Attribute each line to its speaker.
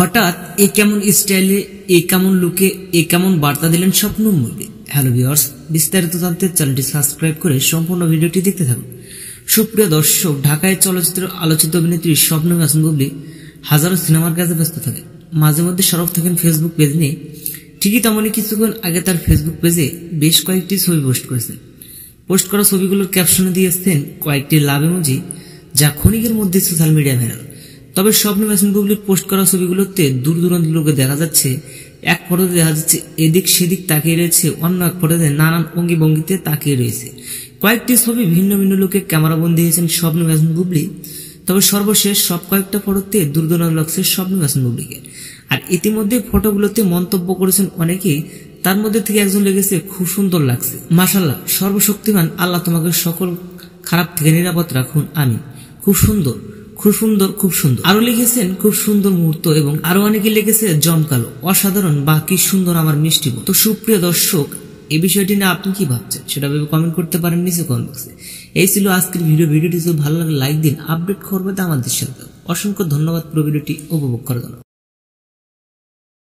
Speaker 1: হঠাৎ এ কেমন স্টাইলে, এ কেমন লুকে, এ কেমন বার্তা দিলেন স্বপ্ন মুভি। হ্যালো ভিউয়ার্স, বিস্তারিত জানতে চ্যানেলটি সাবস্ক্রাইব করে সম্পূর্ণ ভিডিওটি দেখতে থাকুন। সুপ্রিয় দর্শক, ঢাকায় চলচ্চিত্র আলোচিত অভিনেত্রী স্বপ্ন বুবলি হাজারো সিনেমার কাজে ব্যস্ত থাকে। মাঝে মধ্যে সরব থাকেন ফেসবুক পেজ নিয়ে। ঠিকই তেমনই কিছুক্ষণ আগে তার ফেসবুক পেজে বেশ কয়েকটি ছবি পোস্ট করেছেন। পোস্ট করা ছবিগুলোর ক্যাপশনে দিয়েছেন কয়েকটি লাভ ইমোজি, যা ক্ষণিকের মধ্যে সোশ্যাল মিডিয়া ভাইরাল। তবে স্বপ্ন বুবলির পোস্ট করা ছবিগুলোতে দূর দূরান্ত লোকে দেখা যাচ্ছে। এক ফটোতে দেখা যাচ্ছে এদিক সেদিক তাকিয়ে রয়েছে, অন্য এক ফটোতে নানান অঙ্গি ভঙ্গিতে তাকিয়ে রয়েছে। কয়েকটি ছবি ভিন্ন ভিন্ন লোকে ক্যামেরাবন্দি হয়েছেন স্বপ্ন বুবলি। তবে সর্বশেষ সব কয়েকটা ফটোতে দূর দূরান্ত লাগছে স্বপ্ন বুবলিকে। আর ইতিমধ্যে ফটোগুলোতে মন্তব্য করেছেন অনেকেই। তার মধ্যে থেকে একজন লেগেছে, খুব সুন্দর লাগছে, মাশাআল্লাহ, সর্বশক্তিমান আল্লাহ তোমাকে সকল খারাপ থেকে নিরাপদ রাখুন, আমি খুব সুন্দর, খুব সুন্দর, খুব সুন্দর। আরো লিখেছেন খুব সুন্দর মুহূর্ত, এবং আরো অনেকে লিখেছে জমকালো, অসাধারণ, বা কি সুন্দর আমার মিষ্টি। তো সুপ্রিয় দর্শক, এই বিষয়টি নিয়ে আপনি কি ভাবছেন সেটা ভেবে কমেন্ট করতে পারেন নিচে কমেন্ট বক্সে। এই ছিল আজকের ভিডিওটি যদি ভালো লাগে লাইক দিন, আপডেট খবর পেতে আমাদের সাথে। অসংখ্য ধন্যবাদ পুরো ভিডিওটি উপভোগ করার জন্য।